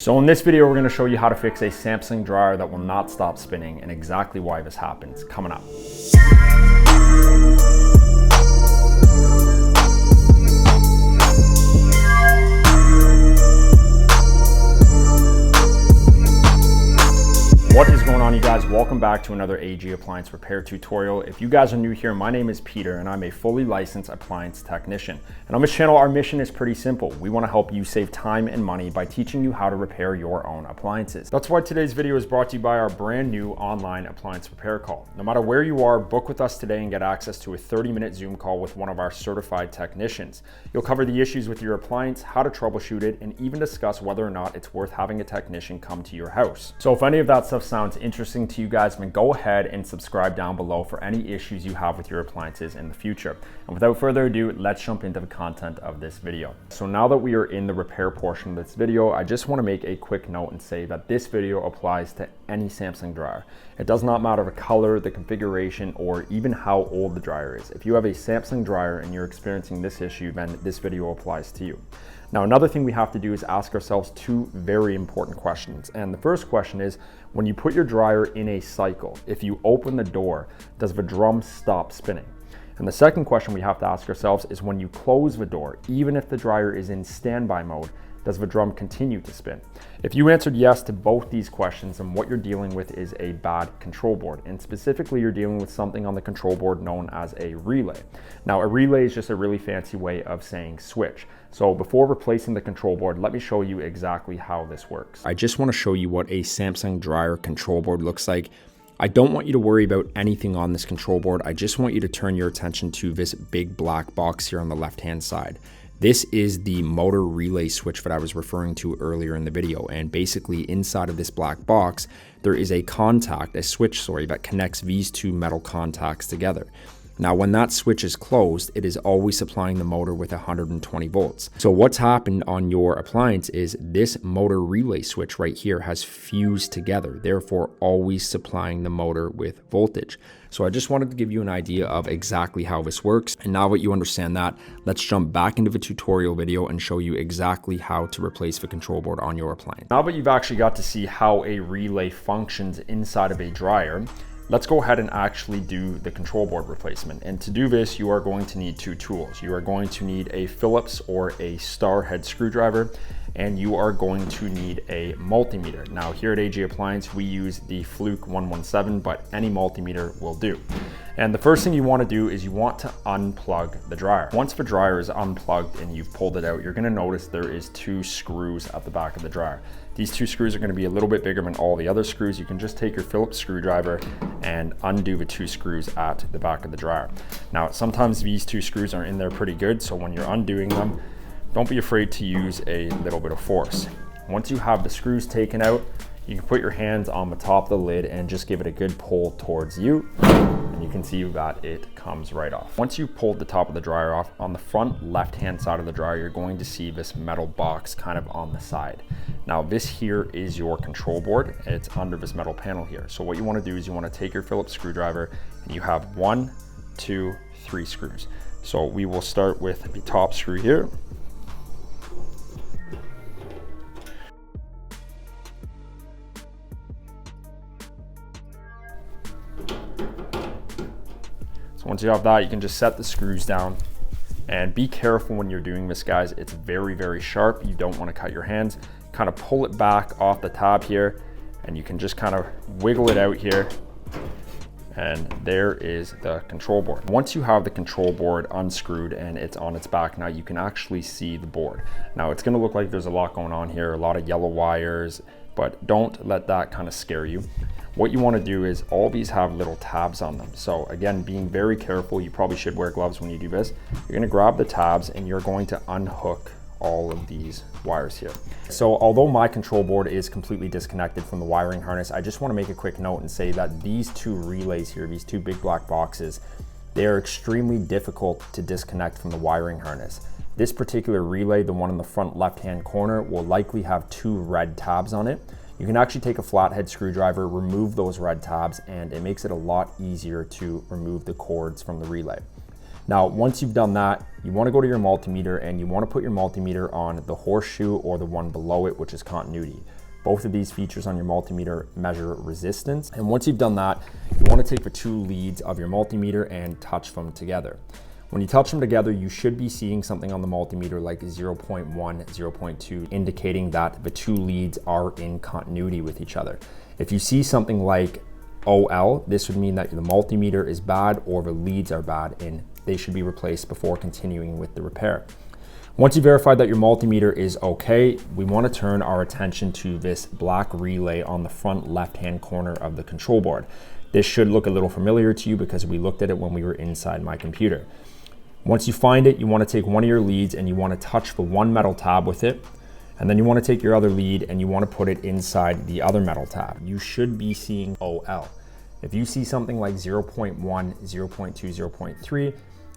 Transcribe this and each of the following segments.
So in this video, we're going to show you how to fix a Samsung dryer that will not stop spinning and exactly why this happens coming up. What is going on, you guys? Welcome back to another AG appliance repair tutorial. If you guys are new here, my name is Peter and I'm a fully licensed appliance technician. And on this channel, our mission is pretty simple. We want to help you save time and money by teaching you how to repair your own appliances. That's why today's video is brought to you by our brand new online appliance repair call. No matter where you are, book with us today and get access to a 30-minute Zoom call with one of our certified technicians. You'll cover the issues with your appliance, how to troubleshoot it, and even discuss whether or not it's worth having a technician come to your house. So if any of that stuff sounds interesting to you guys, then go ahead and subscribe down below for any issues you have with your appliances in the future. And without further ado, let's jump into the content of this video. So now that we are in the repair portion of this video, I just want to make a quick note and say that this video applies to any Samsung dryer. It does not matter the color, the configuration, or even how old the dryer is. If you have a Samsung dryer and you're experiencing this issue, then this video applies to you. Now, another thing we have to do is ask ourselves two very important questions. And the first question is, when you put your dryer in a cycle, if you open the door, does the drum stop spinning? And the second question we have to ask ourselves is, when you close the door, even if the dryer is in standby mode, does the drum continue to spin? If you answered yes to both these questions, then what you're dealing with is a bad control board. And specifically, you're dealing with something on the control board known as a relay. Now, a relay is just a really fancy way of saying switch. So before replacing the control board, let me show you exactly how this works. I just want to show you what a Samsung dryer control board looks like. I don't want you to worry about anything on this control board. I just want you to turn your attention to this big black box here on the left-hand side. This is the motor relay switch that I was referring to earlier in the video. And basically inside of this black box, there is a switch, that connects these two metal contacts together. Now, when that switch is closed, it is always supplying the motor with 120 volts. So what's happened on your appliance is this motor relay switch right here has fused together, therefore always supplying the motor with voltage. So I just wanted to give you an idea of exactly how this works. And now that you understand that, let's jump back into the tutorial video and show you exactly how to replace the control board on your appliance. Now that you've actually got to see how a relay functions inside of a dryer, let's go ahead and actually do the control board replacement. And to do this, you are going to need two tools. You are going to need a Phillips or a star head screwdriver, and you are going to need a multimeter. Now here at AG Appliance, we use the Fluke 117, but any multimeter will do. And the first thing you want to do is you want to unplug the dryer. Once the dryer is unplugged and you've pulled it out, you're going to notice there is two screws at the back of the dryer. These two screws are going to be a little bit bigger than all the other screws. You can just take your Phillips screwdriver and undo the two screws at the back of the dryer. Now, sometimes these two screws are in there pretty good, so when you're undoing them, don't be afraid to use a little bit of force. Once you have the screws taken out, you can put your hands on the top of the lid and just give it a good pull towards you. And you can see that it comes right off. Once you've pulled the top of the dryer off, on the front left-hand side of the dryer, you're going to see this metal box kind of on the side. Now this here is your control board. It's under this metal panel here. So what you want to do is you want to take your Phillips screwdriver and you have 1, 2, 3 screws. So we will start with the top screw here. So once you have that, you can just set the screws down and be careful when you're doing this, guys. It's very, very sharp. You don't want to cut your hands. Kind of pull it back off the tab here and you can just kind of wiggle it out here. And there is the control board. Once you have the control board unscrewed and it's on its back, now you can actually see the board. Now it's gonna look like there's a lot going on here, a lot of yellow wires, but don't let that kind of scare you. What you want to do is all these have little tabs on them. So again, being very careful, you probably should wear gloves when you do this. You're going to grab the tabs and you're going to unhook all of these wires here. So although my control board is completely disconnected from the wiring harness, I just want to make a quick note and say that these two relays here, these two big black boxes, they are extremely difficult to disconnect from the wiring harness. This particular relay, the one in the front left-hand corner, will likely have two red tabs on it. You can actually take a flathead screwdriver, remove those red tabs, and it makes it a lot easier to remove the cords from the relay. Now, once you've done that, you want to go to your multimeter and you want to put your multimeter on the horseshoe or the one below it, which is continuity. Both of these features on your multimeter measure resistance. And once you've done that, you want to take the two leads of your multimeter and touch them together. When you touch them together, you should be seeing something on the multimeter like 0.1, 0.2, indicating that the two leads are in continuity with each other. If you see something like OL, this would mean that the multimeter is bad or the leads are bad and they should be replaced before continuing with the repair. Once you verify that your multimeter is okay, we want to turn our attention to this black relay on the front left-hand corner of the control board. This should look a little familiar to you because we looked at it when we were inside my computer. Once you find it, you want to take one of your leads and you want to touch the one metal tab with it. And then you want to take your other lead and you want to put it inside the other metal tab. You should be seeing OL. If you see something like 0.1, 0.2, 0.3,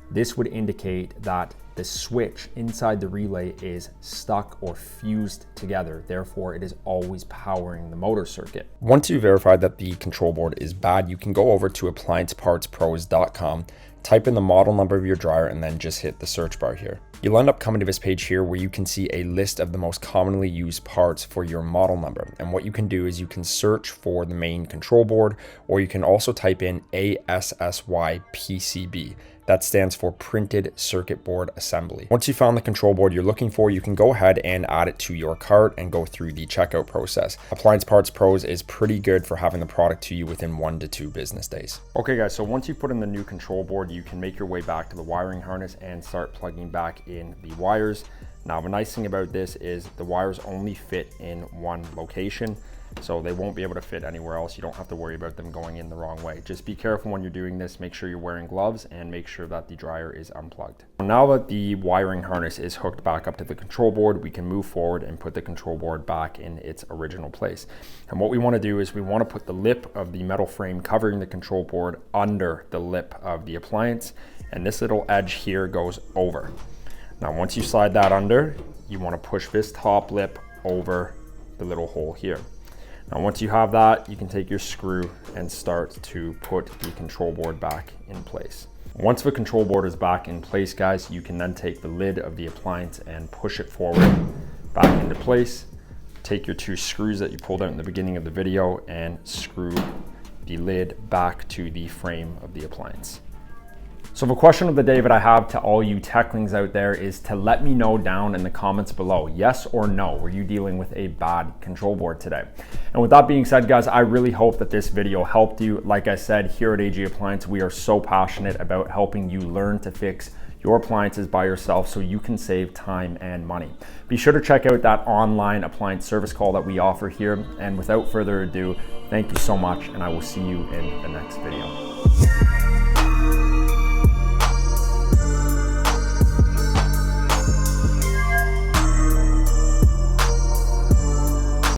this would indicate that the switch inside the relay is stuck or fused together. Therefore, it is always powering the motor circuit. Once you verify that the control board is bad, you can go over to appliancepartspros.com, type in the model number of your dryer, and then just hit the search bar here. You'll end up coming to this page here where you can see a list of the most commonly used parts for your model number. And what you can do is you can search for the main control board, or you can also type in ASSY PCB. That stands for Printed Circuit Board Assembly. Once you found the control board you're looking for, you can go ahead and add it to your cart and go through the checkout process. Appliance Parts Pros is pretty good for having the product to you within 1 to 2 business days. Okay guys, so once you put in the new control board, you can make your way back to the wiring harness and start plugging back in the wires. Now, the nice thing about this is the wires only fit in one location, so they won't be able to fit anywhere else. You don't have to worry about them going in the wrong way. Just be careful when you're doing this. Make sure you're wearing gloves and make sure that the dryer is unplugged. Now that the wiring harness is hooked back up to the control board, we can move forward and put the control board back in its original place. And what we want to do is we want to put the lip of the metal frame covering the control board under the lip of the appliance, and this little edge here goes over. Now, once you slide that under, you want to push this top lip over the little hole here. Now, once you have that, you can take your screw and start to put the control board back in place. Once the control board is back in place, guys, you can then take the lid of the appliance and push it forward back into place. Take your 2 screws that you pulled out in the beginning of the video and screw the lid back to the frame of the appliance. So the question of the day that I have to all you techlings out there is to let me know down in the comments below, yes or no, were you dealing with a bad control board today? And with that being said, guys, I really hope that this video helped you. Like I said, here at AG Appliance, we are so passionate about helping you learn to fix your appliances by yourself so you can save time and money. Be sure to check out that online appliance service call that we offer here. And without further ado, thank you so much, and I will see you in the next video.